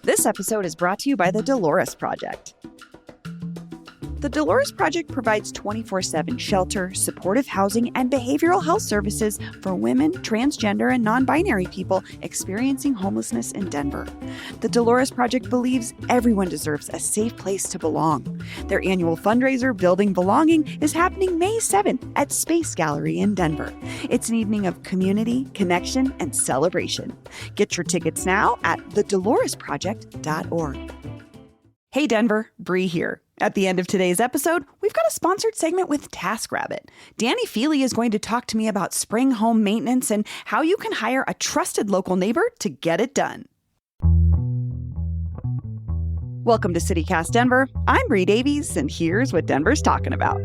This episode is brought to you by the Dolores Project. The Dolores Project provides 24/7 shelter, supportive housing, and behavioral health services for women, transgender, and non-binary people experiencing homelessness in Denver. The Dolores Project believes everyone deserves a safe place to belong. Their annual fundraiser, Building Belonging, is happening May 7th at Space Gallery in Denver. It's an evening of community, connection, and celebration. Get your tickets now at thedoloresproject.org. Hey Denver, Bree here. At the end of today's episode, we've got a sponsored segment with TaskRabbit. Danny Feely is going to talk to me about spring home maintenance and how you can hire a trusted local neighbor to get it done. Welcome to CityCast Denver. I'm Bree Davies, and here's what Denver's talking about.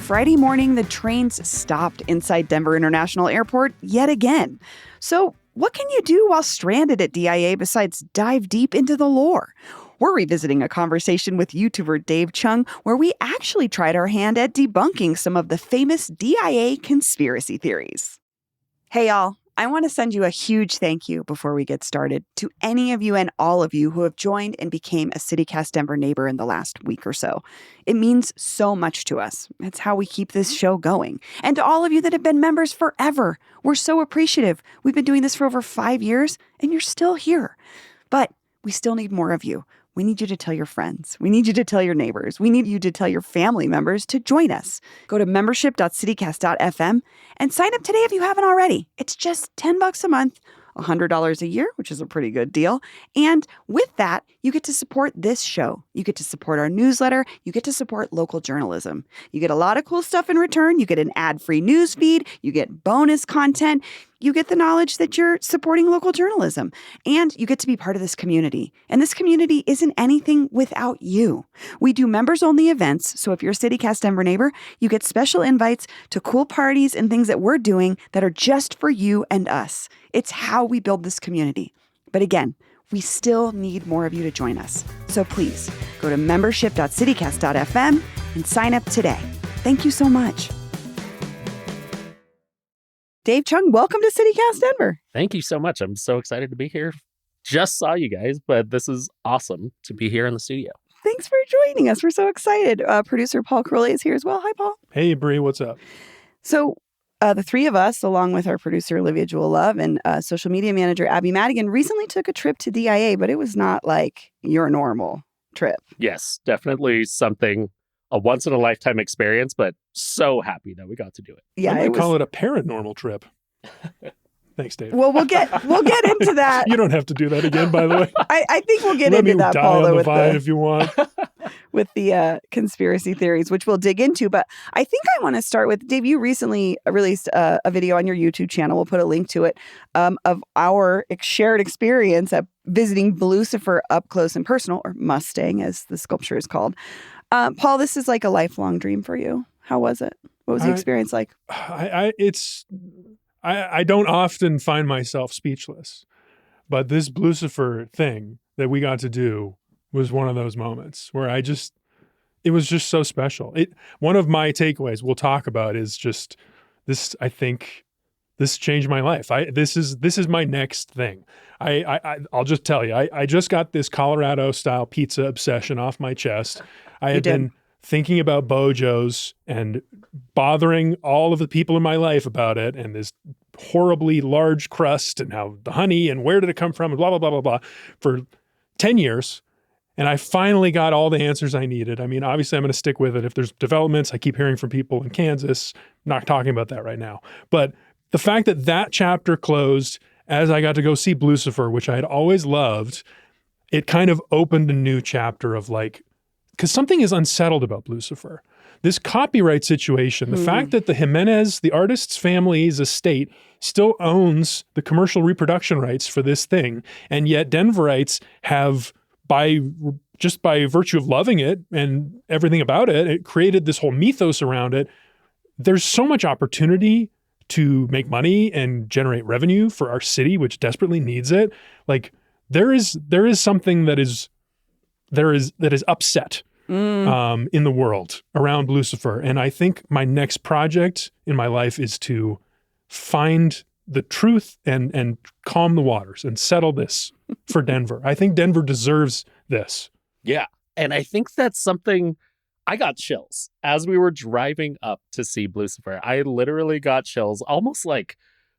Friday morning, the trains stopped inside Denver International Airport yet again. So what can you do while stranded at DIA besides dive deep into the lore? We're revisiting a conversation with YouTuber Dave Chung, where we actually tried our hand at debunking some of the famous DIA conspiracy theories. Hey, y'all. I want to send you a huge thank you before we get started to any of you and all of you who have joined and became a CityCast Denver neighbor in the last week or so. It means so much to us. It's how we keep this show going. And to all of you that have been members forever, we're so appreciative. We've been doing this for over 5 years, and you're still here. But we still need more of you. We need you to tell your friends. We need you to tell your neighbors. We need you to tell your family members to join us. Go to membership.citycast.fm and sign up today if you haven't already. It's just $10 a month, $100 a year, which is a pretty good deal. And with that, you get to support this show. You get to support our newsletter. You get to support local journalism. You get a lot of cool stuff in return. You get an ad-free news feed. You get bonus content. You get the knowledge that you're supporting local journalism, and you get to be part of this community. And this community isn't anything without you. We do members-only events, so if you're a CityCast Denver neighbor, you get special invites to cool parties and things that we're doing that are just for you and us. It's how we build this community. But again, we still need more of you to join us. So please, go to membership.citycast.fm and sign up today. Thank you so much. Dave Chung, welcome to CityCast Denver. Thank you so much. I'm so excited to be here. Just saw you guys, but this is awesome to be here in the studio. Thanks for joining us. We're so excited. Producer Paul Karolyi is here as well. Hi, Paul. Hey, Bree. What's up? So the three of us, along with our producer Olivia Jewel Love and social media manager Abby Madigan, recently took a trip to DIA, but it was not like your normal trip. Yes, definitely something, a once-in-a-lifetime experience, but so happy that we got to do it. Yeah, I might call it a paranormal trip. Thanks, Dave. Well, we'll get into that. You don't have to do that again, by the way. I think we'll get into that, Paul, Let me die on the vine if you want. With the conspiracy theories, which we'll dig into. But I think I want to start with, Dave, you recently released a video on your YouTube channel. We'll put a link to it, of our shared experience of visiting Lucifer up close and personal, or Mustang, as the sculpture is called. Paul, this is like a lifelong dream for you. How was it? What was the experience like? I don't often find myself speechless, but this Lucifer thing that we got to do was one of those moments where it was just so special. One of my takeaways we'll talk about is just this. I think this changed my life. This is my next thing. I'll just tell you, I just got this Colorado style pizza obsession off my chest. I had been thinking about Bojo's and bothering all of the people in my life about it, and this horribly large crust and how the honey and where did it come from and blah, blah, blah, blah, blah for 10 years. And I finally got all the answers I needed. I mean, obviously I'm going to stick with it. If there's developments, I keep hearing from people in Kansas, not talking about that right now. But the fact that chapter closed as I got to go see Lucifer, which I had always loved, it kind of opened a new chapter of like, because something is unsettled about Lucifer. This copyright situation, the fact that the Jimenez, the artist's family's estate, still owns the commercial reproduction rights for this thing, and yet Denverites have, by virtue of loving it and everything about it, it created this whole mythos around it. There's so much opportunity to make money and generate revenue for our city, which desperately needs it. Like there is something that is upset in the world around Lucifer. And I think my next project in my life is to find the truth and calm the waters and settle this for Denver. I think Denver deserves this. Yeah. And I think that's something I got chills as we were driving up to see Lucifer. I literally got chills, almost like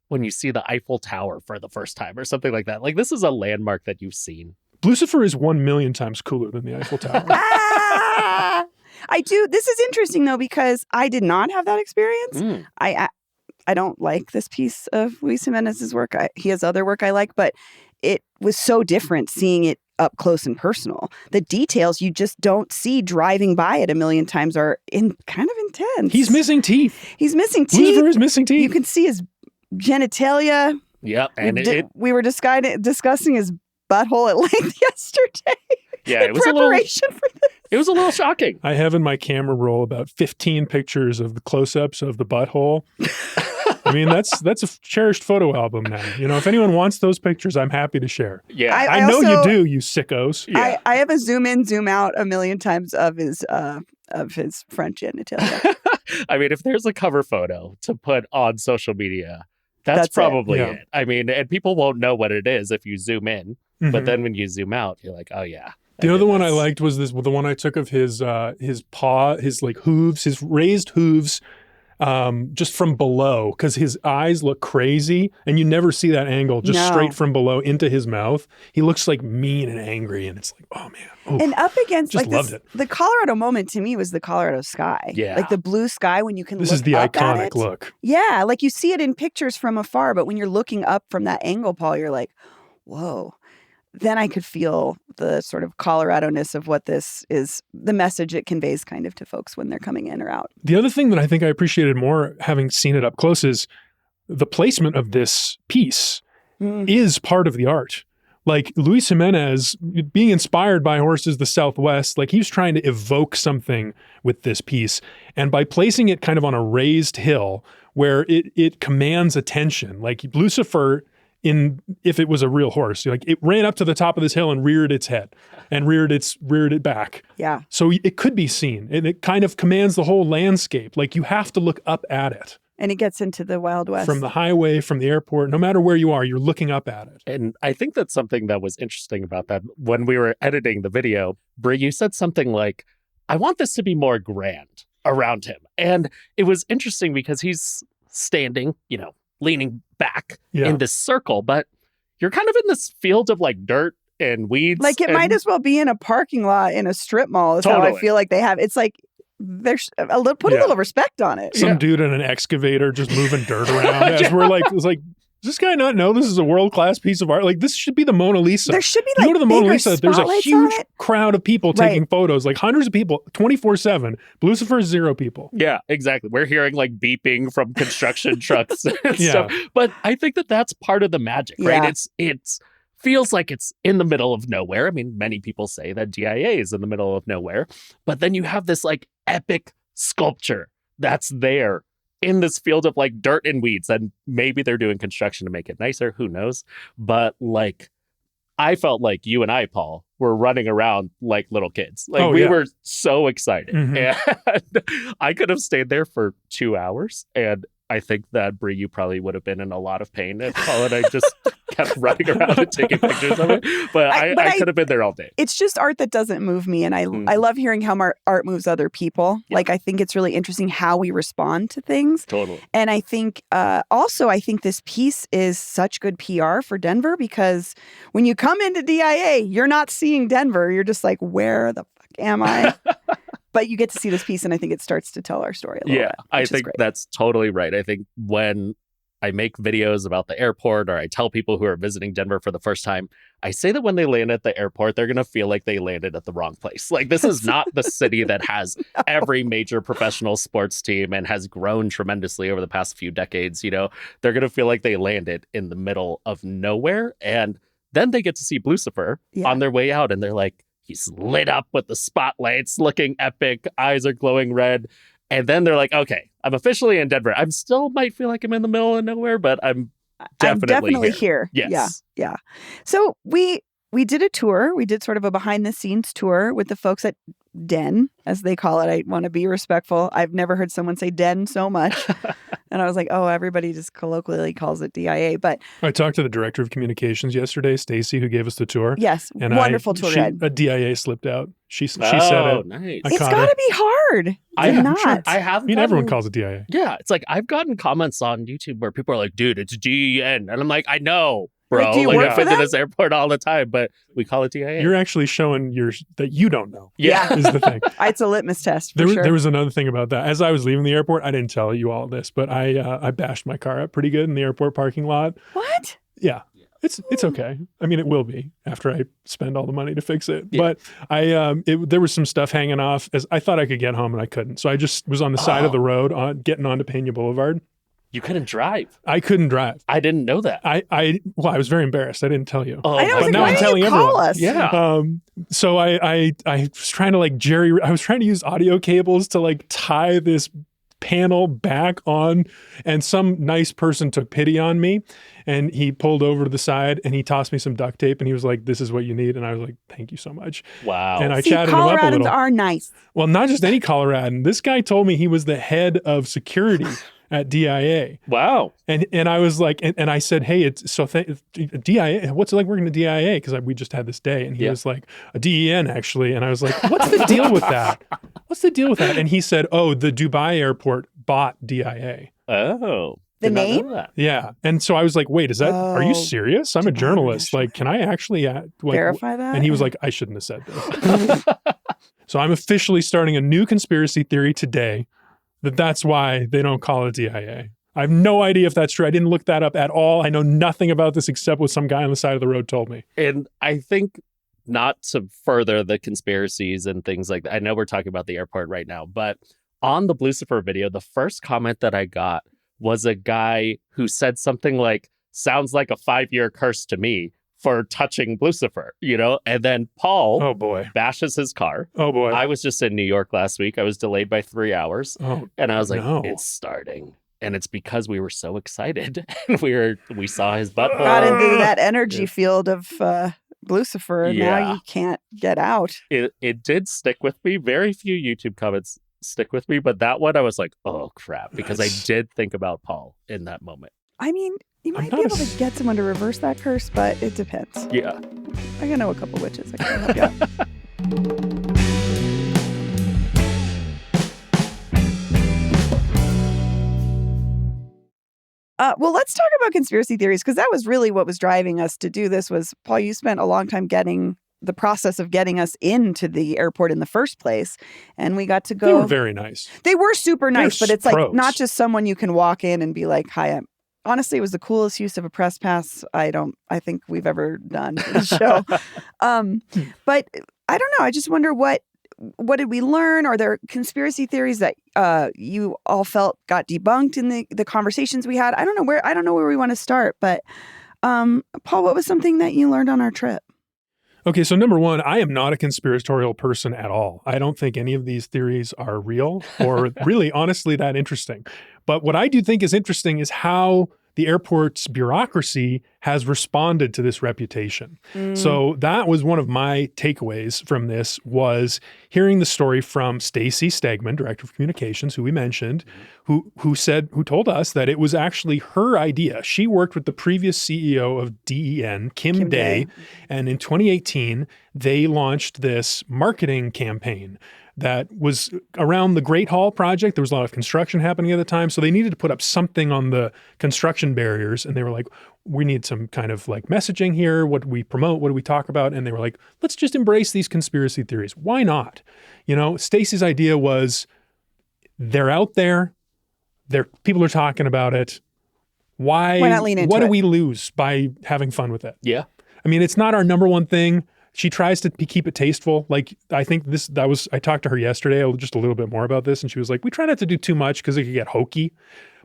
when you see the Eiffel Tower for the first time or something like that. Like, this is a landmark that you've seen. Lucifer is 1,000,000 times cooler than the Eiffel Tower. I do. This is interesting, though, because I did not have that experience. I don't like this piece of Luis Jimenez's work. He has other work I like, but it was so different seeing it up close and personal. The details you just don't see driving by it 1,000,000 times are kind of intense. He's missing teeth. He's missing teeth. Lucifer is missing teeth. You can see his genitalia. Yep. And we were discussing his butthole at length yesterday. Yeah, in preparation for this. It was a little shocking. I have in my camera roll about 15 pictures of the close-ups of the butthole. I mean, that's a cherished photo album now. You know, if anyone wants those pictures, I'm happy to share. Yeah. I know you do, you sickos. Yeah. I have a zoom in, zoom out 1,000,000 times of his front genitalia. I mean, if there's a cover photo to put on social media, that's probably it. I mean, and people won't know what it is if you zoom in, but then when you zoom out, you're like, oh yeah. The other one I liked was the one I took of his paw, his like hooves, his raised hooves, just from below, because his eyes look crazy, and you never see that angle, just straight from below into his mouth. He looks like mean and angry, and it's like, oh man. Oof. And up against just like loved this, it. The Colorado moment to me was the Colorado sky. Yeah. Like the blue sky when you can This look is the up at iconic it. look. Yeah, like you see it in pictures from afar, but when you're looking up from that angle, Paul, you're like, whoa. Then I could feel the sort of Colorado-ness of what this is, the message it conveys kind of to folks when they're coming in or out. The other thing that I think I appreciated more having seen it up close is the placement of this piece is part of the art. Like Luis Jimenez, being inspired by Horses the Southwest, like he was trying to evoke something with this piece. And by placing it kind of on a raised hill where it commands attention, like Lucifer, if it was a real horse, like it ran up to the top of this hill and reared its head and reared it back. Yeah. So it could be seen, and it kind of commands the whole landscape. Like you have to look up at it. And it gets into the Wild West. From the highway, from the airport, no matter where you are, you're looking up at it. And I think that's something that was interesting about that. When we were editing the video, Bree, you said something like, I want this to be more grand around him. And it was interesting because he's standing, leaning back in this circle, but you're kind of in this field of like dirt and weeds. Like it might as well be in a parking lot in a strip mall is how I feel like they have. It's like there's put a little respect on it. Some dude in an excavator just moving dirt around as we're like, it's like, does this guy not know this is a world-class piece of art? Like this should be the Mona Lisa. There should be you like go to the Mona Lisa, there's a huge crowd of people taking photos, like hundreds of people, 24/7. Lucifer, 0 people. Yeah, exactly. We're hearing like beeping from construction trucks and stuff. But I think that that's part of the magic, right? It's feels like it's in the middle of nowhere. I mean, many people say that DIA is in the middle of nowhere, but then you have this like epic sculpture that's there in this field of like dirt and weeds, and maybe they're doing construction to make it nicer. Who knows? But like, I felt like you and I, Paul, were running around like little kids. Like we were so excited. And I could have stayed there for 2 hours. And I think that Bree, you probably would have been in a lot of pain if Paul and I just kept running around and taking pictures of it. But I could have been there all day. It's just art that doesn't move me. And I love hearing how art moves other people. Yeah. Like, I think it's really interesting how we respond to things. Totally. And I think also, I think this piece is such good PR for Denver because when you come into DIA, you're not seeing Denver. You're just like, where the fuck am I? But you get to see this piece, and I think it starts to tell our story a little bit. I think that's totally right. I think when I make videos about the airport or I tell people who are visiting Denver for the first time, I say that when they land at the airport, they're going to feel like they landed at the wrong place. Like, this is not the city that has every major professional sports team and has grown tremendously over the past few decades. They're going to feel like they landed in the middle of nowhere. And then they get to see Lucifer on their way out, and they're like, he's lit up with the spotlights, looking epic. Eyes are glowing red. And then they're like, okay, I'm officially in Denver. I still might feel like I'm in the middle of nowhere, but I'm definitely here. Yes. Yeah. So we we did a tour. We did sort of a behind the scenes tour with the folks at Den, as they call it. I want to be respectful. I've never heard someone say Den so much. And I was like, oh, everybody just colloquially calls it DIA. But I talked to the director of communications yesterday, Stacy, who gave us the tour. Yes, and wonderful tour guide. A DIA slipped out. She said it. Nice. It's got to be hard. I have. I mean, everyone calls it DIA. Yeah, it's like I've gotten comments on YouTube where people are like, dude, it's GEN. And I'm like, I know. Bro, Like, do you work I've for been to them? this airport all the time, but we call it DIA. You're actually showing that you don't know. Yeah. Is the thing. It's a litmus test for sure. There was another thing about that. As I was leaving the airport, I didn't tell you all this, but I bashed my car up pretty good in the airport parking lot. What? Yeah. It's okay. I mean, it will be after I spend all the money to fix it. Yeah. But there was some stuff hanging off as I thought I could get home and I couldn't. So I just was on the side of the road getting onto Pena Boulevard. You couldn't drive. I couldn't drive. I didn't know that. I was very embarrassed. I didn't tell you. Oh, I know. but now Why I'm didn't telling you everyone. call us? Yeah. So I was trying to I was trying to use audio cables to tie this panel back on, and some nice person took pity on me and he pulled over to the side and he tossed me some duct tape and he was like, this is what you need. And I was like, thank you so much. Wow. And I chatted him up a Coloradans little. are nice. Well, not just any Coloradan. This guy told me he was the head of security at DIA. Wow. And I was like, and I said, hey, DIA, what's it like working at DIA? Because we just had this day. And he was like, a DEN actually. And I was like, what's the deal with that? What's the deal with that? And he said, oh, the Dubai airport bought DIA. Oh. The Did not know name? that. Yeah. And so I was like, wait, are you Oh, serious? I'm a Dubai journalist. International. Can I actually Verify that? And he was like, I shouldn't have said this. So I'm officially starting a new conspiracy theory today that's why they don't call it DIA. I have no idea if that's true. I didn't look that up at all. I know nothing about this except what some guy on the side of the road told me. And I think not to further the conspiracies and things like that. I know we're talking about the airport right now, but on the Blucifer video, the first comment that I got was a guy who said something like, sounds like a 5-year curse to me for touching Blucifer, and then Paul bashes his car. Oh boy. I was just in New York last week. I was delayed by 3 hours. Oh, and I was like, no. It's starting. And it's because we were so excited. And we saw his butthole. Got into that energy field of Blucifer, and now you can't get out. It did stick with me. Very few YouTube comments stick with me, but that one I was like, oh crap, because I did think about Paul in that moment. I mean, you might be able to get someone to reverse that curse, but it depends. Yeah. I know a couple witches. I can help you out. Well, let's talk about conspiracy theories, because that was really what was driving us to do this. Was, Paul, you spent a long time getting the process of getting us into the airport in the first place, and we got to go. They were very nice. They were super nice, but it's pros. like not just someone you can walk in and be like, hi, honestly, it was the coolest use of a press pass I think we've ever done for the show. But I don't know. I just wonder what did we learn? Are there conspiracy theories that you all felt got debunked in the conversations we had? I don't know where we want to start, but Paul, what was something that you learned on our trip? Okay, so number one, I am not a conspiratorial person at all. I don't think any of these theories are real or really, honestly, that interesting. But what I do think is interesting is how the airport's bureaucracy has responded to this reputation. So that was one of my takeaways from this, was hearing the story from Stacy Stegman, Director of Communications, who we mentioned, who told us that it was actually her idea. She worked with the previous CEO of DEN, Kim Day, and in 2018, they launched this marketing campaign that was around the Great Hall project. There was a lot of construction happening at the time, so they needed to put up something on the construction barriers, and they were like, we need some kind of messaging here. What do we promote? What do we talk about? And they were like, let's just embrace these conspiracy theories. Why not? Stacy's idea was, they're out there. People are talking about it. Why not lean into it? What do we lose by having fun with it? Yeah. I mean, it's not our number one thing. She tries to keep it tasteful. I think I talked to her yesterday just a little bit more about this, and she was like, we try not to do too much because it could get hokey.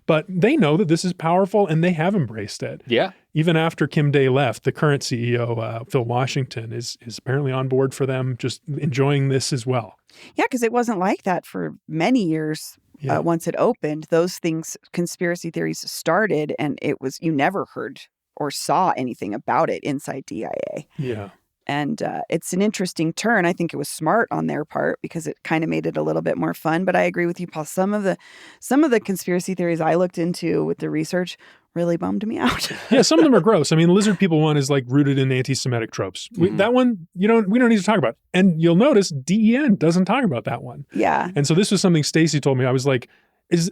But they know that this is powerful, and they have embraced it. Yeah. Even after Kim Day left, the current CEO, Phil Washington, is apparently on board for them, just enjoying this as well. Yeah, because it wasn't like that for many years. Yeah. Once it opened, those things, conspiracy theories started, and you never heard or saw anything about it inside DIA. Yeah. And it's an interesting turn. I think it was smart on their part because it kind of made it a little bit more fun. But I agree with you, Paul. Some of the conspiracy theories I looked into with the research really bummed me out. Yeah, some of them are gross. I mean, the lizard people one is like rooted in anti-Semitic tropes. That one, we don't need to talk about. And you'll notice DEN doesn't talk about that one. Yeah. And so this was something Stacy told me. I was like,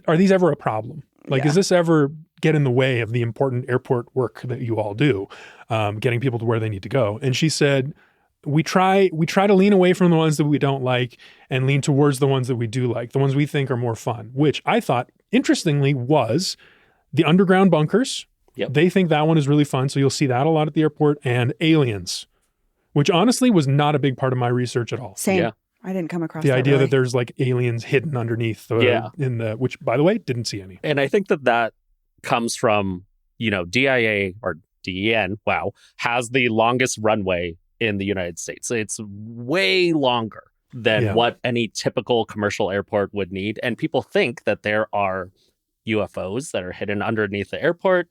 are these ever a problem? Like, is this ever get in the way of the important airport work that you all do, getting people to where they need to go? And she said, we try to lean away from the ones that we don't like and lean towards the ones that we do like, the ones we think are more fun, which I thought, interestingly, was the underground bunkers. Yep. They think that one is really fun. So you'll see that a lot at the airport. And aliens, which honestly was not a big part of my research at all. Same. Yeah. I didn't come across the that idea really. that there's like aliens hidden underneath which, by the way, didn't see any. And I think that comes from, DIA or DEN, has the longest runway in the United States. It's way longer than what any typical commercial airport would need. And people think that there are UFOs that are hidden underneath the airport.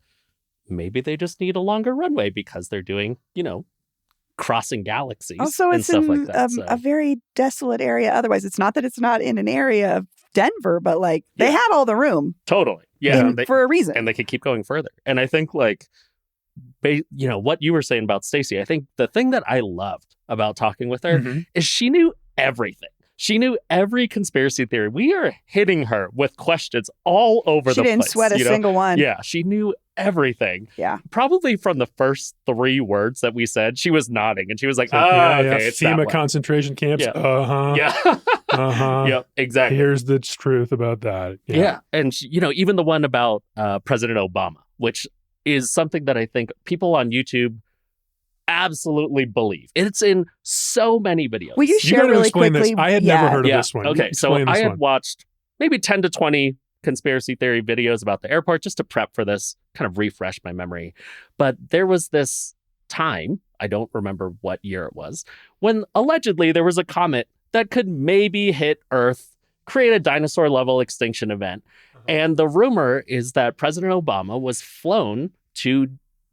Maybe they just need a longer runway because they're doing, crossing galaxies also, and it's stuff in like that. a very desolate area. Otherwise, it's not that it's not in an area of Denver, but like they had all the room. Totally. Yeah. For a reason. And they could keep going further. And I think what you were saying about Stacy, I think the thing that I loved about talking with her is she knew everything. She knew every conspiracy theory. We are hitting her with questions all over the place. She didn't sweat a single one. Yeah, she knew everything. Yeah. Probably from the first 3 words that we said, she was nodding and she was like, okay, it's that FEMA one. concentration camps. Yeah. Uh-huh. Yeah. Uh-huh. Yep, exactly. Here's the truth about that. Yeah. And, even the one about President Obama, which is something that I think people on YouTube absolutely believe. It's in so many videos. Will you share really quickly? This. I had never heard of this one. Okay, so I had watched maybe 10 to 20 conspiracy theory videos about the airport just to prep for this, kind of refresh my memory. But there was this time, I don't remember what year it was, when allegedly there was a comet that could maybe hit Earth, create a dinosaur level extinction event. And the rumor is that President Obama was flown to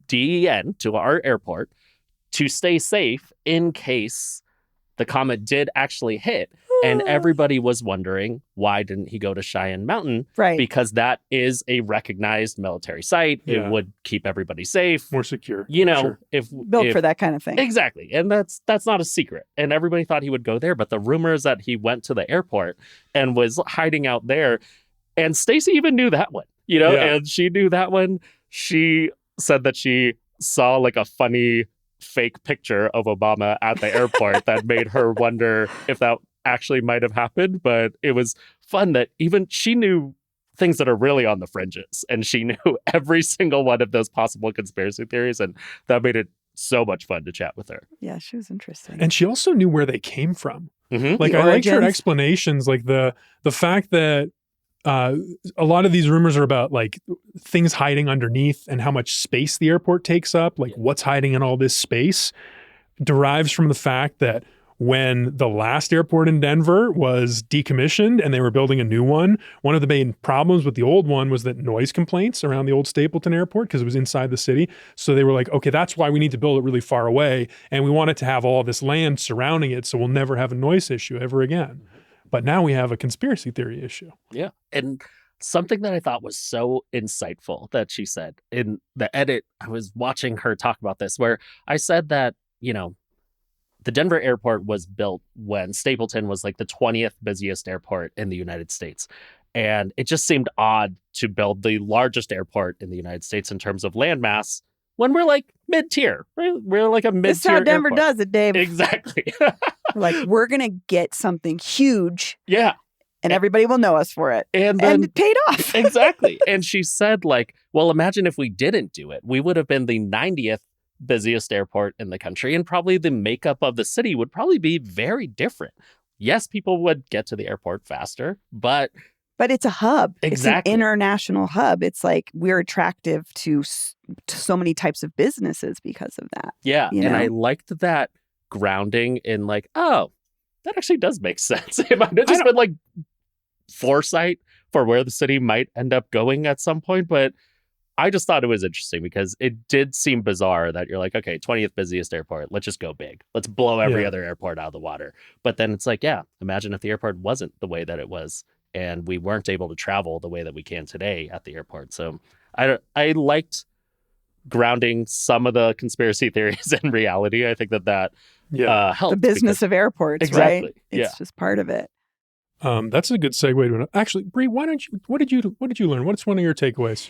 DEN, to our airport, to stay safe in case the comet did actually hit. And everybody was wondering, why didn't he go to Cheyenne Mountain? Right. Because that is a recognized military site. Yeah. It would keep everybody safe. More secure. Sure. Built for that kind of thing. Exactly. And that's not a secret. And everybody thought he would go there. But the rumor is that he went to the airport and was hiding out there. And Stacy even knew that one, and she knew that one. She said that she saw like a funny fake picture of Obama at the airport that made her wonder if that actually might have happened. But it was fun that even she knew things that are really on the fringes, and she knew every single one of those possible conspiracy theories, and that made it so much fun to chat with her. Yeah, she was interesting. And she also knew where they came from. Mm-hmm. I liked her explanations, like the fact that a lot of these rumors are about like things hiding underneath and how much space the airport takes up, like what's hiding in all this space, derives from the fact that when the last airport in Denver was decommissioned and they were building a new one of the main problems with the old one was that noise complaints around the old Stapleton airport, because it was inside the city. So they were like, okay, that's why we need to build it really far away. And we want it to have all this land surrounding it, so we'll never have a noise issue ever again. But now we have a conspiracy theory issue. Yeah. And something that I thought was so insightful that she said in the edit, I was watching her talk about this, where I said that, the Denver airport was built when Stapleton was like the 20th busiest airport in the United States. And it just seemed odd to build the largest airport in the United States in terms of landmass when we're like mid-tier. Right? We're like a mid-tier That's how Denver airport. does it, Dave. Exactly. We're going to get something huge. Yeah. And everybody will know us for it. And it paid off. Exactly. And she said, well, imagine if we didn't do it. We would have been the 90th busiest airport in the country, and probably the makeup of the city would probably be very different. Yes, people would get to the airport faster, but it's a hub. Exactly. It's an international hub. It's like we're attractive to so many types of businesses because of that. Yeah. And I liked that grounding in that actually does make sense. It might have just been foresight for where the city might end up going at some point, but I just thought it was interesting because it did seem bizarre that you're like, okay, 20th busiest airport. Let's just go big. Let's blow every other airport out of the water. But then it's like, yeah, imagine if the airport wasn't the way that it was and we weren't able to travel the way that we can today at the airport. So I liked grounding some of the conspiracy theories in reality. I think that helped. The business of airports, exactly, right? It's just part of it. That's a good segue to actually, Bree, what did you learn? What's one of your takeaways?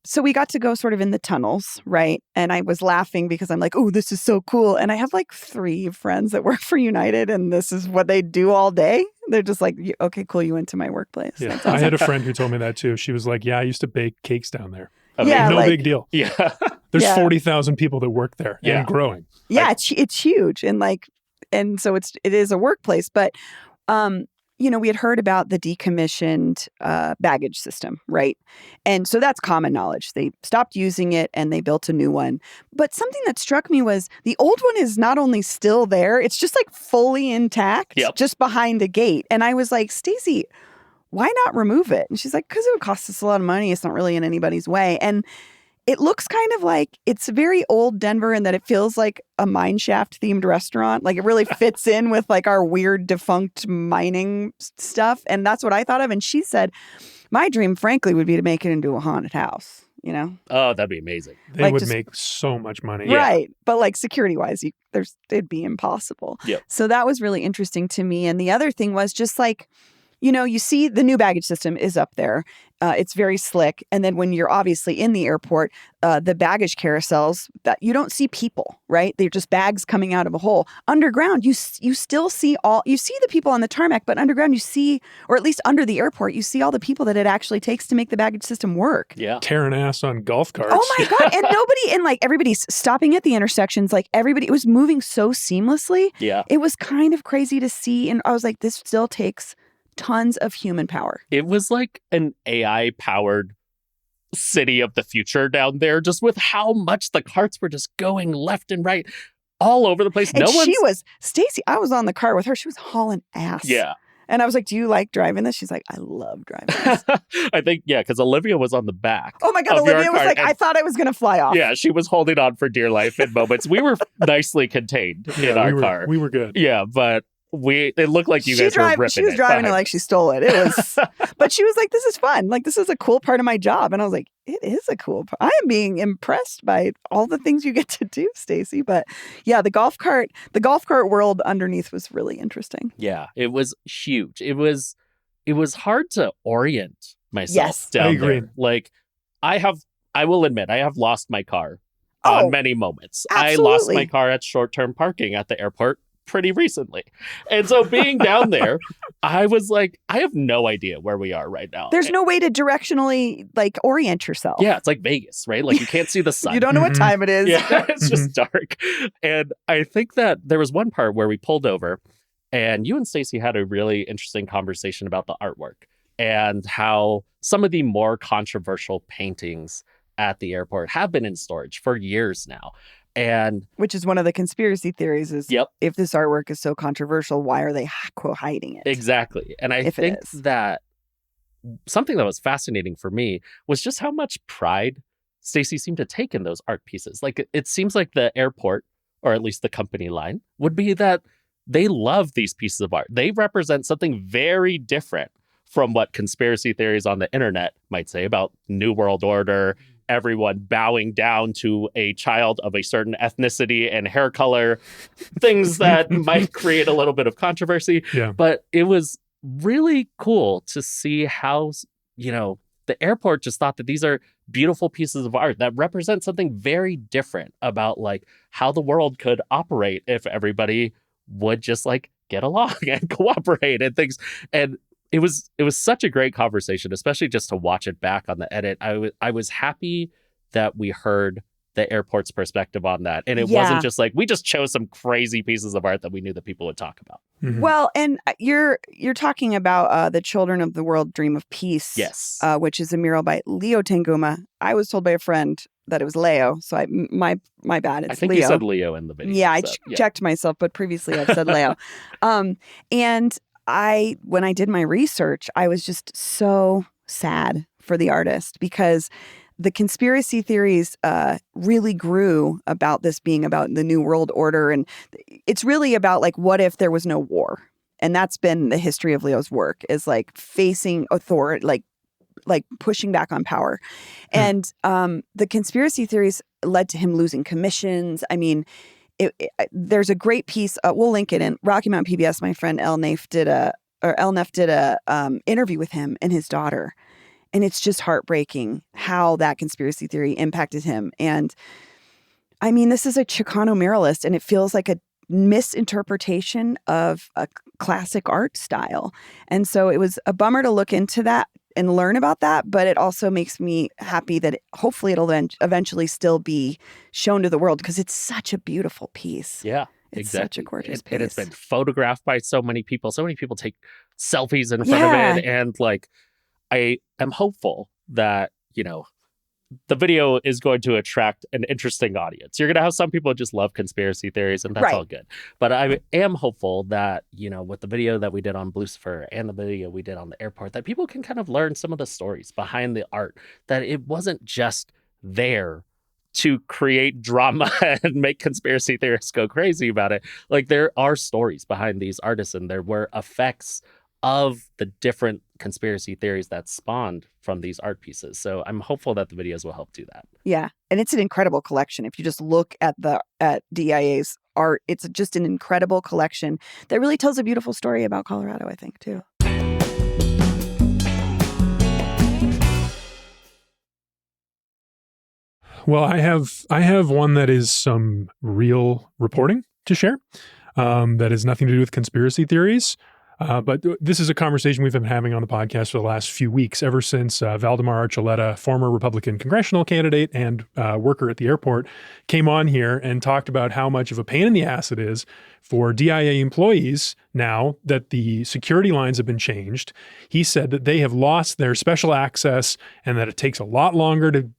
So we got to go sort of in the tunnels, right? And I was laughing because I'm like, oh, this is so cool. And I have like 3 friends that work for United and this is what they do all day. They're just like, okay, cool. You went to my workplace. Yeah. That's awesome. I had a friend who told me that too. She was like, yeah, I used to bake cakes down there. No big deal. Yeah. There's 40,000 people that work there and growing. Yeah, it's huge. And so it is a workplace, but we had heard about the decommissioned baggage system, right? And so that's common knowledge. They stopped using it and they built a new one. But something that struck me was the old one is not only still there, it's just like fully intact, just behind a gate. And I was like, Stacey, why not remove it? And she's like, because it would cost us a lot of money. It's not really in anybody's way. And it looks kind of like it's very old Denver in that it feels like a mine shaft themed restaurant. Like it really fits in with like our weird defunct mining stuff. And that's what I thought of. And she said, my dream, frankly, would be to make it into a haunted house, Oh, that'd be amazing. They would make so much money. Right. But like security wise, it'd be impossible. Yep. So that was really interesting to me. And the other thing was just like, you see the new baggage system is up there. It's very slick. And then when you're obviously in the airport, the baggage carousels, that you don't see people, right? They're just bags coming out of a hole. Underground, you still see the people on the tarmac, but underground you see, or at least under the airport, you see all the people that it actually takes to make the baggage system work. Yeah. Tearing ass on golf carts. Oh my God. And everybody's stopping at the intersections. Like it was moving so seamlessly. Yeah. It was kind of crazy to see. And I was like, this still takes tons of human power. It was like an AI-powered city of the future down there, just with how much the carts were just going left and right all over the place. And Stacey, I was on the car with her. She was hauling ass. Yeah. And I was like, do you like driving this? She's like, I love driving this. I think, because Olivia was on the back. Oh my God, Olivia was like, I thought I was going to fly off. Yeah, she was holding on for dear life in moments. We were nicely contained in our car. We were good. Yeah, but it looked like you guys were ripping it. She was driving it like she stole it. It was, but she was like, this is fun. Like, this is a cool part of my job. And I was like, it is a cool part. I am being impressed by all the things you get to do, Stacey. But yeah, the golf cart world underneath was really interesting. Yeah, it was huge. It was hard to orient myself down I agree. there. Like, I will admit, I have lost my car on many moments. Absolutely. I lost my car at short-term parking at the airport pretty recently. And so being down there, I was like, I have no idea where we are right now. There's no way to directionally like orient yourself. Yeah, it's like Vegas, right? Like you can't see the sun. You don't know what time it is. Yeah, it's just dark. And I think that there was one part where we pulled over and you and Stacey had a really interesting conversation about the artwork and how some of the more controversial paintings at the airport have been in storage for years now. And which is one of the conspiracy theories is if this artwork is so controversial, why are they hiding it? Exactly. And I think that something that was fascinating for me was just how much pride Stacey seemed to take in those art pieces. Like it seems like the airport, or at least the company line, would be that they love these pieces of art. They represent something very different from what conspiracy theories on the internet might say about New World Order, everyone bowing down to a child of a certain ethnicity and hair color, things that might create a little bit of controversy. Yeah. But it was really cool to see how, the airport just thought that these are beautiful pieces of art that represent something very different about like how the world could operate if everybody would just like get along and cooperate and things. And it was such a great conversation, especially just to watch it back on the edit. I was happy that we heard the airport's perspective on that. And it wasn't just like, we just chose some crazy pieces of art that we knew that people would talk about. Mm-hmm. Well, and you're talking about the Children of the World Dream of Peace. Yes. Which is a mural by Leo Tanguma. I was told by a friend that it was Leo. So my bad. It's I think Leo. you said Leo in the video. Yeah, I checked myself, but previously I've said Leo. And when I did my research, I was just so sad for the artist because the conspiracy theories really grew about this being about the New World Order. And it's really about like, what if there was no war? And that's been the history of Leo's work, is like facing authority, like pushing back on power. And the conspiracy theories led to him losing commissions. I mean, there's a great piece. We'll link it in Rocky Mountain PBS. My friend Elnef did a interview with him and his daughter. And it's just heartbreaking how that conspiracy theory impacted him. And I mean, this is a Chicano muralist, and it feels like a misinterpretation of a classic art style. And so it was a bummer to look into that and learn about that, but it also makes me happy that hopefully it'll then eventually still be shown to the world, because it's such a beautiful piece. Yeah, it's exactly. Such a gorgeous piece. And it's been photographed by so many people. So many people take selfies in front of it. And like, I am hopeful that, you know, the video is going to attract an interesting audience. You're going to have some people who just love conspiracy theories, and that's all good. But I am hopeful that, you know, with the video that we did on Lucifer and the video we did on the airport, that people can kind of learn some of the stories behind the art, that it wasn't just there to create drama and make conspiracy theorists go crazy about it. Like, there are stories behind these artists, and there were effects of the different conspiracy theories that spawned from these art pieces. So I'm hopeful that the videos will help do that. Yeah. And it's an incredible collection. If you just look at DIA's art, it's just an incredible collection that really tells a beautiful story about Colorado, I think, too. Well, I have one that is some real reporting to share that has nothing to do with conspiracy theories. But this is a conversation we've been having on the podcast for the last few weeks, ever since Valdemar Archuleta, former Republican congressional candidate and worker at the airport, came on here and talked about how much of a pain in the ass it is for DIA employees now that the security lines have been changed. He said that they have lost their special access and that it takes a lot longer to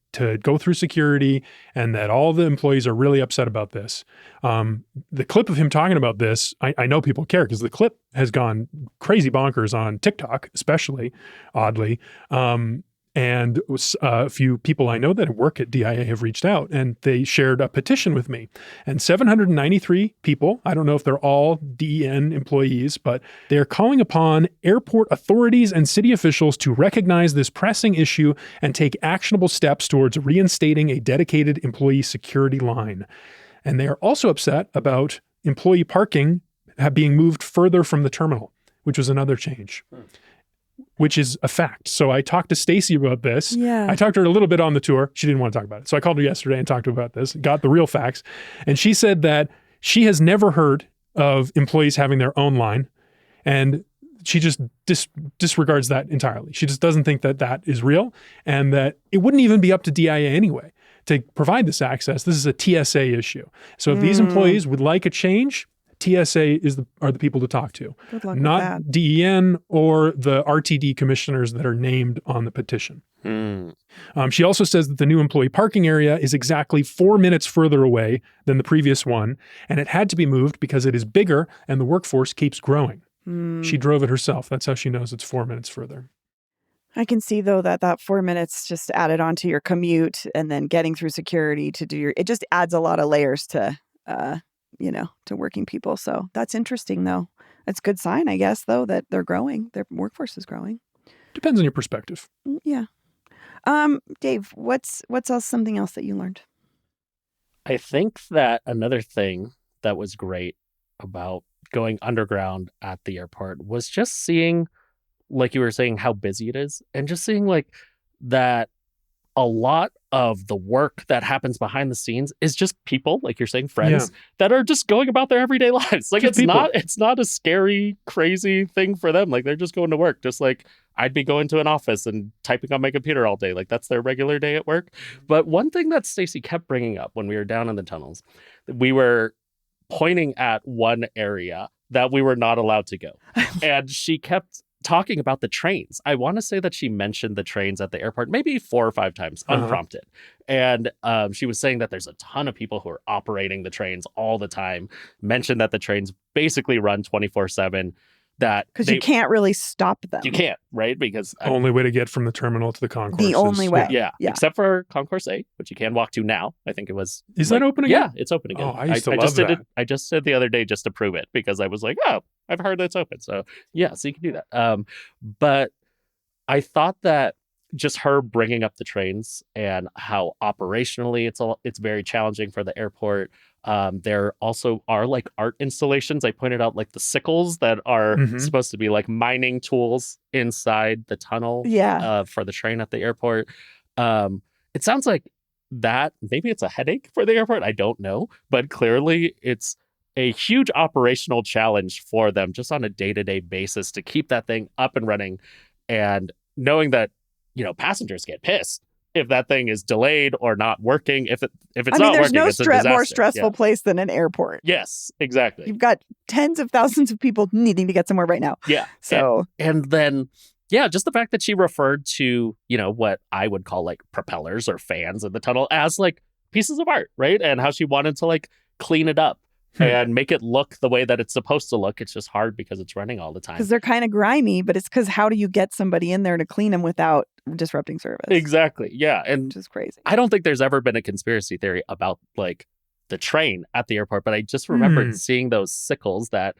go through security, and that all the employees are really upset about this. The clip of him talking about this, I know people care because the clip has gone crazy bonkers on TikTok, especially, oddly. And a few people I know that work at DIA have reached out, and they shared a petition with me. And 793 people, I don't know if they're all DEN employees, but they're calling upon airport authorities and city officials to recognize this pressing issue and take actionable steps towards reinstating a dedicated employee security line. And they are also upset about employee parking being moved further from the terminal, which was another change. Which is a fact. So I talked to Stacy about this. Yeah. I talked to her a little bit on the tour. She didn't want to talk about it. So I called her yesterday and talked to her about this, got the real facts. And she said that she has never heard of employees having their own line. And she just disregards that entirely. She just doesn't think that that is real, and that it wouldn't even be up to DIA anyway to provide this access. This is a TSA issue. So if these employees would like a change, TSA are the people to talk to, not DEN or the RTD commissioners that are named on the petition. She also says that the new employee parking area is exactly 4 minutes further away than the previous one, and it had to be moved because it is bigger and the workforce keeps growing. She drove it herself. That's how she knows it's 4 minutes further. I can see, though, that 4 minutes just added onto your commute and then getting through security to do it just adds a lot of layers to to working people. So that's interesting, though. That's a good sign, I guess, though, that they're growing. Their workforce is growing. Depends on your perspective. Yeah. Dave, what's something else that you learned? I think that another thing that was great about going underground at the airport was just seeing, like you were saying, how busy it is, and just seeing like that a lot of the work that happens behind the scenes is just people, like you're saying, friends that are just going about their everyday lives. Like it's not a scary, crazy thing for them. Like they're just going to work, just like I'd be going to an office and typing on my computer all day. Like that's their regular day at work. But one thing that Stacy kept bringing up when we were down in the tunnels, we were pointing at one area that we were not allowed to go. And she kept talking about the trains. I want to say that she mentioned the trains at the airport maybe 4 or 5 times unprompted. And she was saying that there's a ton of people who are operating the trains all the time, mentioned that the trains basically run 24/7. that because you can't really stop them. You can't, right? Because only way to get from the terminal to the concourse. The only way. Yeah. Except for Concourse A, which you can walk to now. I think it was. Is that open again? Yeah, it's open again. Oh, I used to love that. I just did the other day just to prove it because I was like, oh, I've heard it's open. So yeah, so you can do that. But I thought that just her bringing up the trains and how operationally it's very challenging for the airport. There also are like art installations. I pointed out like the sickles that are supposed to be like mining tools inside the tunnel for the train at the airport. It sounds like that maybe it's a headache for the airport. I don't know, but clearly it's a huge operational challenge for them just on a day-to-day basis to keep that thing up and running, and knowing that, you know, passengers get pissed if that thing is delayed or not working. If it's not there's working, no it's a disaster. more stressful place than an airport. Yes, exactly. You've got tens of thousands of people needing to get somewhere right now. Yeah. So and then just the fact that she referred to, you know, what I would call like propellers or fans in the tunnel as like pieces of art, right? And how she wanted to like clean it up and make it look the way that it's supposed to look. It's just hard because it's running all the time. Because they're kind of grimy, but it's because how do you get somebody in there to clean them without disrupting service? Exactly. Yeah. And which is crazy. I don't think there's ever been a conspiracy theory about like the train at the airport, but I just remembered seeing those sickles that,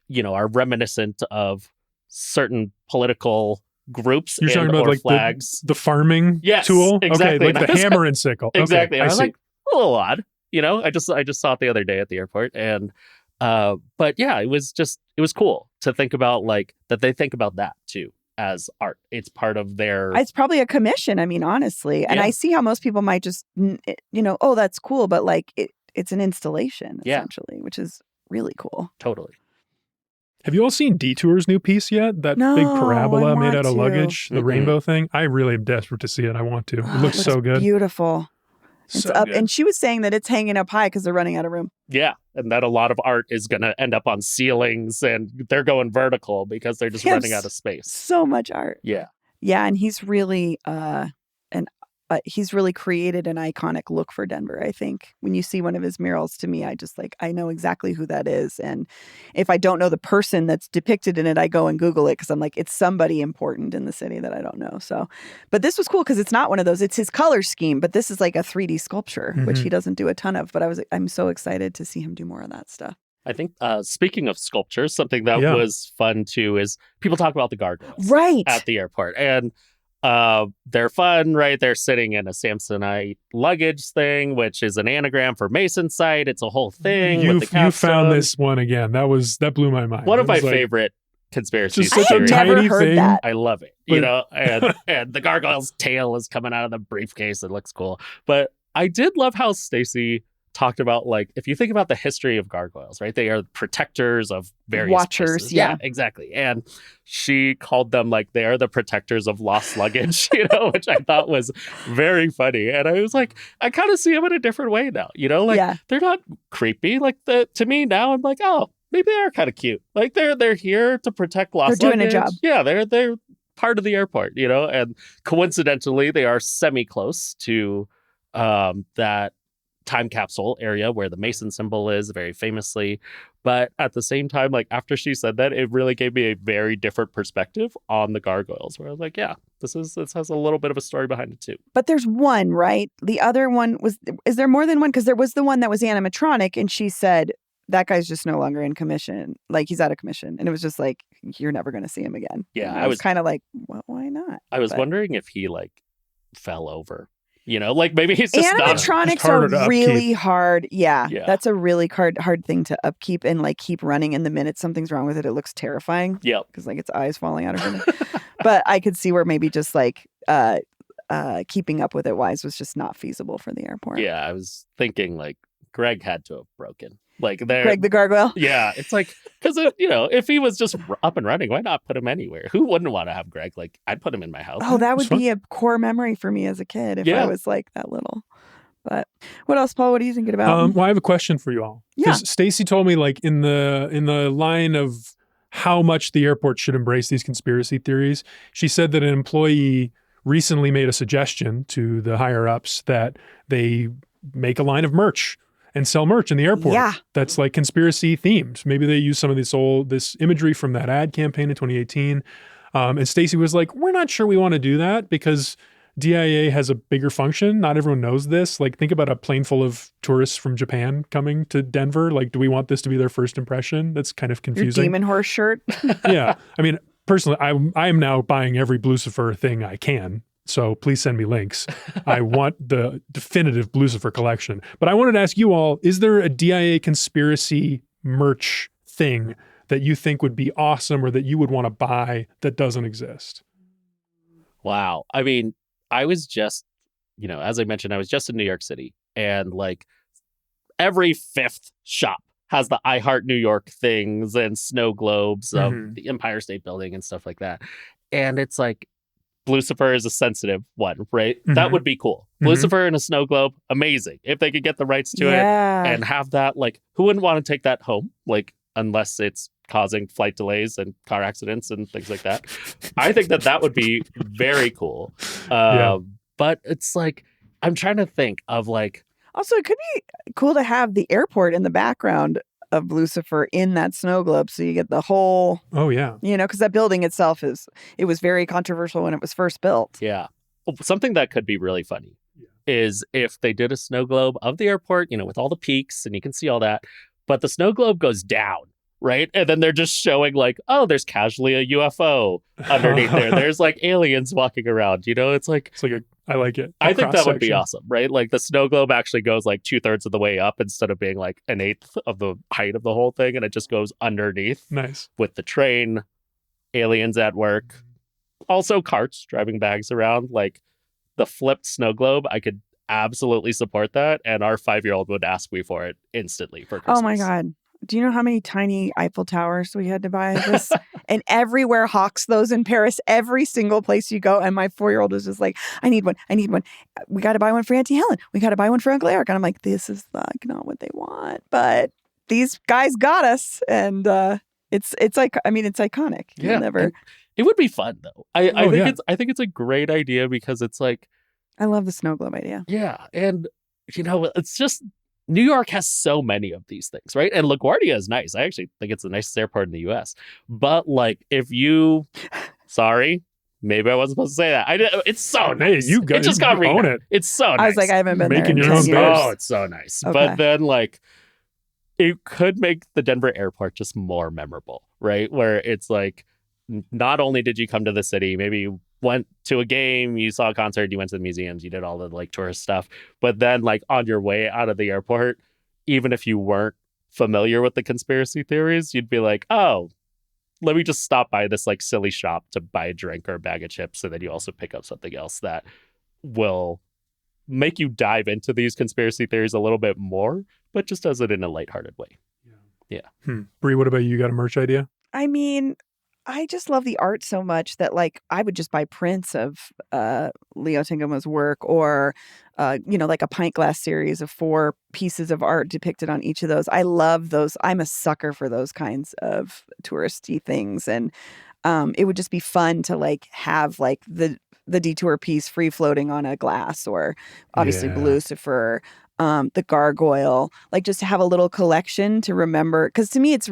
you know, are reminiscent of certain political groups. You're talking about like flags. The farming yes, tool? Exactly. Okay, like the hammer and sickle. Exactly. Okay, I was like, a little odd. You know, I just saw it the other day at the airport, and but yeah, it was cool to think about, like, that they think about that too as art. It's part of their. It's probably a commission. I mean, honestly, and I see how most people might just, you know, oh, that's cool, but like it's an installation essentially, which is really cool. Totally. Have you all seen Detour's new piece yet? That big parabola made out of luggage, the rainbow thing. I really am desperate to see it. I want to. It looks so good. Beautiful. It's so up, good. and she was saying that it's hanging up high because they're running out of room. Yeah, and that a lot of art is going to end up on ceilings, and they're going vertical because they're just running out of space. So much art. Yeah, and he's really he's really created an iconic look for Denver. I think when you see one of his murals, to me, I know exactly who that is. And if I don't know the person that's depicted in it, I go and Google it because I'm like, it's somebody important in the city that I don't know. So, but this was cool because it's not one of those. It's his color scheme, but this is like a 3D sculpture, which he doesn't do a ton of. But I'm so excited to see him do more of that stuff. I think speaking of sculptures, something that was fun too is people talk about the gargoyles at the airport, and they're fun, right? They're sitting in a Samsonite luggage thing, which is an anagram for Mason site. It's a whole thing. You found this one again. That blew my mind. One of my favorite conspiracies. Just such a tiny thing. That. I love it. You know, and the gargoyle's tail is coming out of the briefcase. It looks cool. But I did love how Stacy talked about, like, if you think about the history of gargoyles, right? They are protectors of various watchers. Places. Yeah, exactly. And she called them like they are the protectors of lost luggage, you know, which I thought was very funny. And I was like, I kind of see them in a different way now, you know, like they're not creepy. Like to me now, I'm like, oh, maybe they are kind of cute. Like they're here to protect lost luggage. They're doing a job. Yeah, they're part of the airport, you know, and coincidentally, they are semi-close to that time capsule area where the Mason symbol is, very famously. But at the same time, like, after she said that, it really gave me a very different perspective on the gargoyles, where I was like, yeah, this has a little bit of a story behind it too. But there's one, right? The other one is there more than one? Because there was the one that was animatronic, and she said that guy's just no longer in commission. Like, he's out of commission. And it was just like, you're never going to see him again. Yeah. I was kind of like, well, why not? I was wondering if he like fell over. You know, like maybe he's just animatronics are really hard. Yeah, that's a really hard thing to upkeep and like keep running. And the minute something's wrong with it, it looks terrifying. Yeah, because like its eyes falling out of it. But I could see where maybe just like keeping up with it wise was just not feasible for the airport. Yeah, I was thinking like Greg had to have broken. Like Greg the gargoyle. Yeah, it's like, because you know, if he was just up and running, why not put him anywhere? Who wouldn't want to have Greg? Like, I'd put him in my house. Oh, that would be a core memory for me as a kid if I was like that little. But what else, Paul? What are you thinking about? Well, I have a question for you all. Because Stacy told me, like, in the line of how much the airport should embrace these conspiracy theories, she said that an employee recently made a suggestion to the higher ups that they make a line of merch. and sell merch in the airport. Yeah. That's like conspiracy themed. Maybe they use some of this imagery from that ad campaign in 2018. And Stacey was like, we're not sure we want to do that because DIA has a bigger function. Not everyone knows this. Like, think about a plane full of tourists from Japan coming to Denver. Like, do we want this to be their first impression? That's kind of confusing. Your demon horse shirt. Yeah. I mean, personally, I am now buying every Blucifer thing I can. So please send me links. I want the definitive Blucifer collection. But I wanted to ask you all, is there a DIA conspiracy merch thing that you think would be awesome or that you would want to buy that doesn't exist? Wow. I mean, I was just, as I mentioned, I was just in New York City, and like every fifth shop has the I Heart New York things and snow globes of the Empire State Building and stuff like that. And it's like, Blucifer is a sensitive one, right? That would be cool. Blucifer and a snow globe, amazing. If they could get the rights to it and have that, like, who wouldn't want to take that home? Like, unless it's causing flight delays and car accidents and things like that. I think that would be very cool. But it's like, I'm trying to think of like... Also, it could be cool to have the airport in the background of Blucifer in that snow globe, so you get the whole... Oh, yeah. Because that building itself it was very controversial when it was first built. Yeah. Something that could be really funny is if they did a snow globe of the airport, with all the peaks and you can see all that, but the snow globe goes down, right? And then they're just showing like, oh, there's casually a UFO underneath there. There's like aliens walking around, it's like I like it. I think that would be awesome, right? Like the snow globe actually goes like 2/3 of the way up instead of being like 1/8 of the height of the whole thing. And it just goes underneath. Nice. With the train, aliens at work, also carts driving bags around. Like the flipped snow globe, I could absolutely support that. And our 5-year-old would ask me for it instantly for Christmas. Oh my God. Do you know how many tiny Eiffel Towers we had to buy this? And everywhere hawks those in Paris, every single place you go. And my 4-year-old was just like, I need one. We got to buy one for Auntie Helen. We got to buy one for Uncle Eric. And I'm like, this is like not what they want. But these guys got us. And it's like, I mean, it's iconic. Yeah. It would be fun though. I think it's a great idea because it's like, I love the snow globe idea. Yeah. And it's just, New York has so many of these things, right? And LaGuardia is nice. I actually think it's the nicest airport in the U.S. But like, sorry, maybe I wasn't supposed to say that. It's so nice. Hey, it just got own it. It's so nice. I was like, I haven't been Making there. your own bears. Oh, it's so nice. Okay. But then like, it could make the Denver airport just more memorable, right? Where it's like, not only did you come to the city, maybe you went to a game, you saw a concert, you went to the museums, you did all the like tourist stuff. But then like on your way out of the airport, even if you weren't familiar with the conspiracy theories, you'd be like, oh, let me just stop by this like silly shop to buy a drink or a bag of chips. And then you also pick up something else that will make you dive into these conspiracy theories a little bit more, but just does it in a lighthearted way. Yeah. Bree, what about you? You got a merch idea? I mean, I just love the art so much that like I would just buy prints of Leo Tingomo's work or like a pint glass series of 4 pieces of art depicted on each of those. I love those. I'm a sucker for those kinds of touristy things, and it would just be fun to like have like the detour piece free floating on a glass, or obviously Blucifer, the gargoyle, like just to have a little collection to remember. Because to me, it's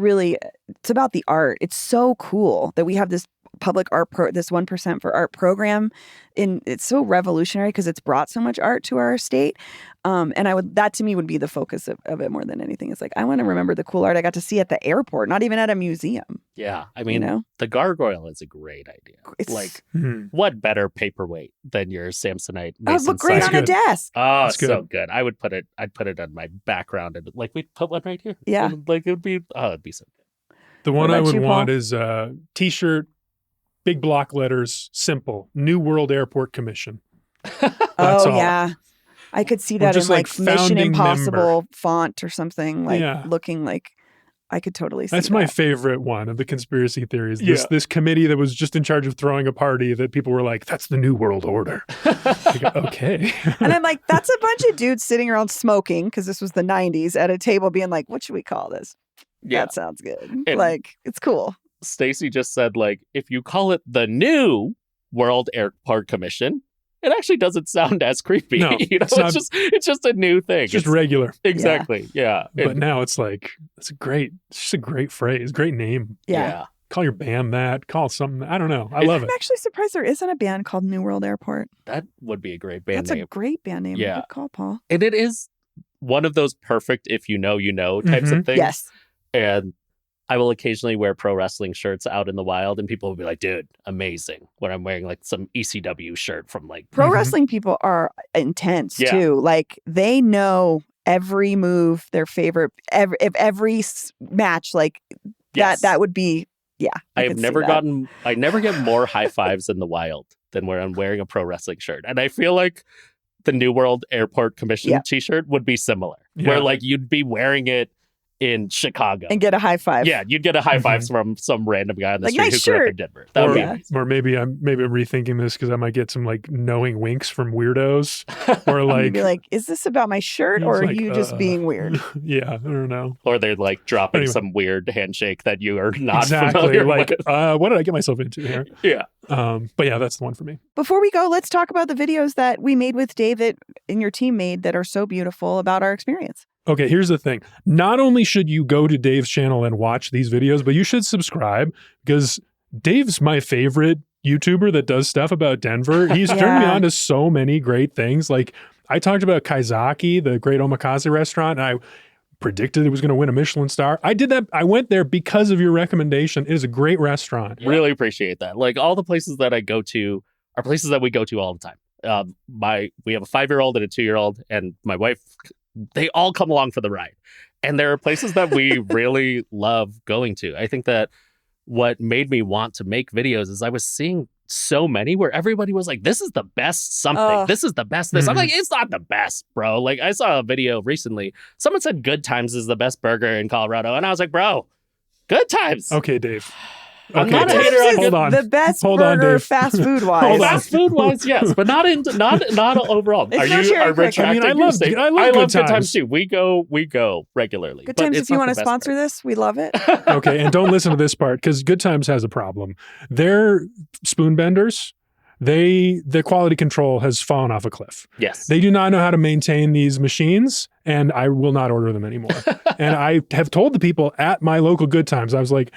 about the art. It's so cool that we have this public art this 1% for art program. It's so revolutionary because it's brought so much art to our state. And that to me would be the focus of it more than anything. It's like, I want to remember the cool art I got to see at the airport, not even at a museum. Yeah. I mean, the gargoyle is a great idea. It's like, what better paperweight than your Samsonite Mason? It would look great on a desk. Oh, it's so good. I'd put it on my background and like we'd put one right here. Yeah. And, like it'd be so good. The one I would want is a t-shirt, big block letters, simple, New World Airport Commission. Oh, yeah. I could see that in like Mission Impossible font or something, like looking like I could totally see That's my favorite one of the conspiracy theories. This committee that was just in charge of throwing a party that people were like, that's the New World Order. Go, okay. And I'm like, that's a bunch of dudes sitting around smoking, because this was the 90s, at a table being like, what should we call this? Yeah. That sounds good. And like, it's cool. Stacey just said, like, if you call it the New World Airport Commission, it actually doesn't sound as creepy. No, it's just a new thing. It's just regular. Exactly. Yeah. But now it's like, it's just a great phrase, great name. Yeah. Call your band that. Call it something. I don't know. I love it. I'm actually surprised there isn't a band called New World Airport. That would be a great band That's name. a great band name. Yeah. Good call, Paul. And it is one of those perfect if you know types of things. Yes. And I will occasionally wear pro wrestling shirts out in the wild, and people will be like, dude, amazing. When I'm wearing like some ECW shirt from like... Pro wrestling people are intense too. Like they know every move, their favorite, every match, like that would be... Yeah, I never get more high fives in the wild than when I'm wearing a pro wrestling shirt. And I feel like the New World Airport Commission t-shirt would be similar, where like you'd be wearing it in Chicago and get a high five. Yeah, you'd get a high five from some random guy on the street who grew up in Denver. That would be nice. Or maybe I'm rethinking this because I might get some like knowing winks from weirdos, or like be like, is this about my shirt or are you just being weird? Yeah, I don't know. Or they're like dropping some weird handshake that you are not familiar like, with. What did I get myself into here? Yeah. But yeah, that's the one for me. Before we go, let's talk about the videos that we made with David and your team made that are so beautiful about our experience. Okay, here's the thing. Not only should you go to Dave's channel and watch these videos, but you should subscribe because Dave's my favorite YouTuber that does stuff about Denver. He's turned me on to so many great things. Like I talked about Kaizaki, the great omakase restaurant, and I predicted it was going to win a Michelin star. I did that. I went there because of your recommendation. It is a great restaurant. Really appreciate that. Like all the places that I go to are places that we go to all the time. We have a 5-year-old and a 2-year-old, and my wife, they all come along for the ride. And there are places that we really love going to. I think that what made me want to make videos is I was seeing so many where everybody was like, this is the best something. This is the best this. I'm like, it's not the best, bro. Like I saw a video recently. Someone said Good Times is the best burger in Colorado. And I was like, bro, Good Times. Okay, Dave. I'm not a hater on Hold on. The best Hold on, burger Dave. fast food wise. Fast food wise, yes, but not overall. It's no cherry picker. I mean, I love Good Times too. We go regularly. Good Times, if you want to sponsor this, we love it. Okay, and don't listen to this part because Good Times has a problem. Their spoon benders, the quality control has fallen off a cliff. Yes. They do not know how to maintain these machines, and I will not order them anymore. And I have told the people at my local Good Times, I was like,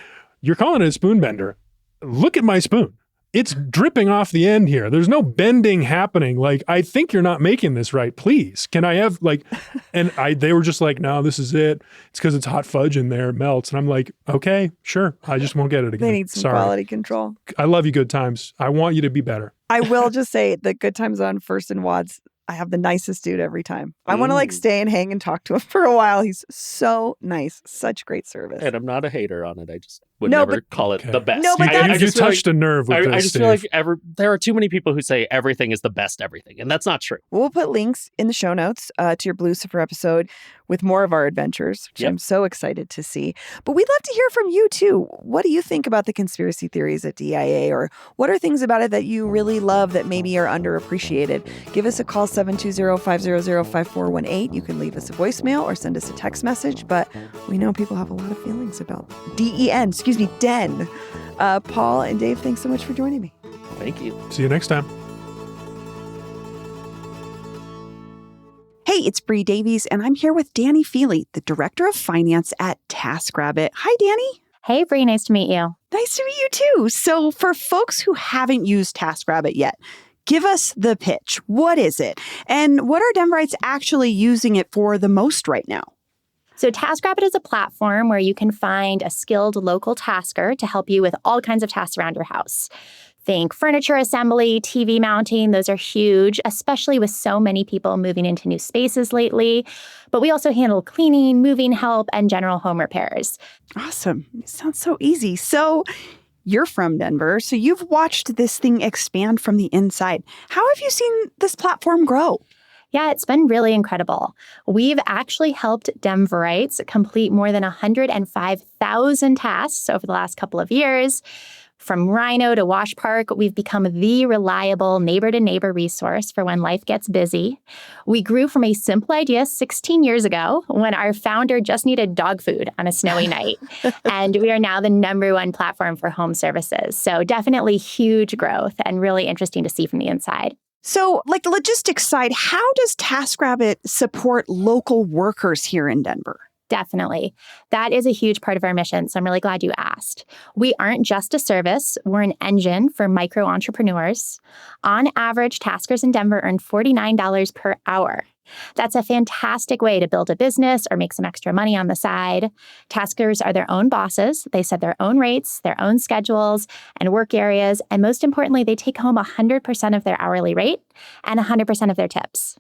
you're calling it a spoon bender. Look at my spoon. It's dripping off the end here. There's no bending happening. Like, I think you're not making this right. Please, can I have like, and they were just like, no, this is it. It's because it's hot fudge in there. It melts. And I'm like, okay, sure. I just won't get it again. They need some quality control. I love you, Good Times. I want you to be better. I will just say the Good Times on First and Wads, I have the nicest dude every time. I want to like stay and hang and talk to him for a while. He's so nice. Such great service. And I'm not a hater on it. I just would never call it the best. No, but you touched a nerve with this, I just feel like there are too many people who say everything is the best everything. And that's not true. We'll put links in the show notes to your Blucifer episode with more of our adventures, which I'm so excited to see. But we'd love to hear from you too. What do you think about the conspiracy theories at DIA? Or what are things about it that you really love that maybe are underappreciated? Give us a call, 720-500-5418. You can leave us a voicemail or send us a text message. But we know people have a lot of feelings about Den. Paul and Dave, thanks so much for joining me. Thank you. See you next time. Hey, it's Bree Davies, and I'm here with Danny Feely, the Director of Finance at TaskRabbit. Hi, Danny. Hey, Bree. Nice to meet you. Nice to meet you, too. So for folks who haven't used TaskRabbit yet, give us the pitch. What is it? And what are Denverites actually using it for the most right now? So TaskRabbit is a platform where you can find a skilled local tasker to help you with all kinds of tasks around your house. Think furniture assembly, TV mounting. Those are huge, especially with so many people moving into new spaces lately. But we also handle cleaning, moving help, and general home repairs. Awesome. It sounds so easy. So you're from Denver, so you've watched this thing expand from the inside. How have you seen this platform grow? Yeah, it's been really incredible. We've actually helped Denverites complete more than 105,000 tasks over the last couple of years. From Rhino to Wash Park, we've become the reliable neighbor-to-neighbor resource for when life gets busy. We grew from a simple idea 16 years ago when our founder just needed dog food on a snowy night. And we are now the #1 platform for home services. So definitely huge growth and really interesting to see from the inside. So, like the logistics side, how does TaskRabbit support local workers here in Denver? Definitely. That is a huge part of our mission, so I'm really glad you asked. We aren't just a service, we're an engine for micro entrepreneurs. On average, taskers in Denver earn $49 per hour. That's a fantastic way to build a business or make some extra money on the side. Taskers are their own bosses. They set their own rates, their own schedules, and work areas. And most importantly, they take home 100% of their hourly rate and 100% of their tips.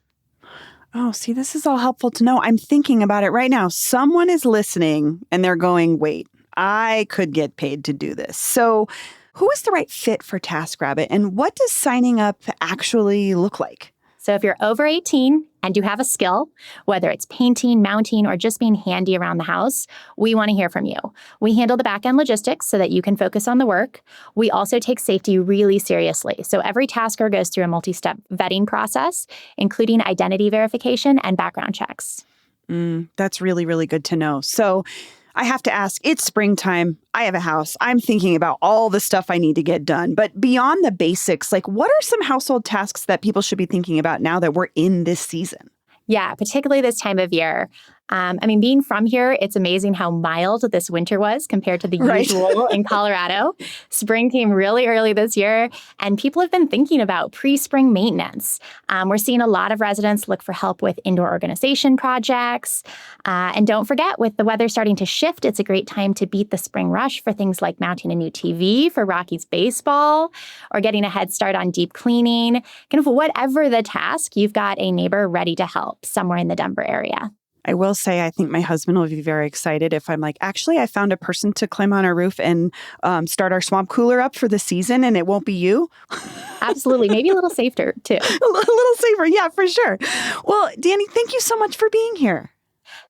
Oh, see, this is all helpful to know. I'm thinking about it right now. Someone is listening and they're going, wait, I could get paid to do this. So who is the right fit for TaskRabbit and what does signing up actually look like? So if you're over 18 and you have a skill, whether it's painting, mounting, or just being handy around the house, we want to hear from you. We handle the back-end logistics so that you can focus on the work. We also take safety really seriously. So every tasker goes through a multi-step vetting process, including identity verification and background checks. That's really, really good to know. So I have to ask, it's springtime. I have a house. I'm thinking about all the stuff I need to get done. But beyond the basics, like what are some household tasks that people should be thinking about now that we're in this season? Yeah, particularly this time of year. Being from here, it's amazing how mild this winter was compared to the usual in Colorado. Spring came really early this year, and people have been thinking about pre-spring maintenance. We're seeing a lot of residents look for help with indoor organization projects. And don't forget, with the weather starting to shift, it's a great time to beat the spring rush for things like mounting a new TV for Rockies baseball or getting a head start on deep cleaning. Kind of whatever the task, you've got a neighbor ready to help somewhere in the Denver area. I will say, I think my husband will be very excited if I'm like, actually, I found a person to climb on our roof and start our swamp cooler up for the season, and it won't be you. Absolutely. Maybe a little safer, too. A little safer. Yeah, for sure. Well, Danny, thank you so much for being here.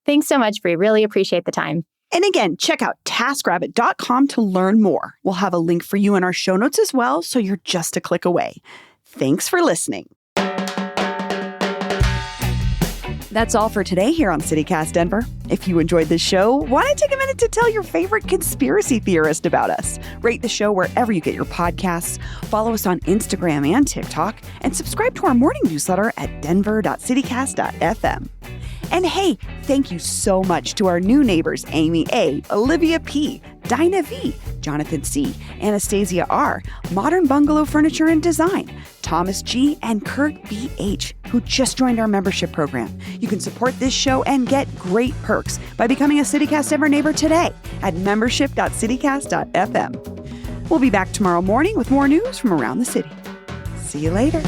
Thanks so much, Bree. Really appreciate the time. And again, check out taskrabbit.com to learn more. We'll have a link for you in our show notes as well, so you're just a click away. Thanks for listening. That's all for today here on CityCast Denver. If you enjoyed this show, why not take a minute to tell your favorite conspiracy theorist about us? Rate the show wherever you get your podcasts, follow us on Instagram and TikTok, and subscribe to our morning newsletter at denver.citycast.fm. And hey, thank you so much to our new neighbors, Amy A., Olivia P., Dinah V., Jonathan C., Anastasia R., Modern Bungalow Furniture and Design, Thomas G., and Kurt B.H., who just joined our membership program. You can support this show and get great perks by becoming a CityCast Denver neighbor today at membership.citycast.fm. We'll be back tomorrow morning with more news from around the city. See you later.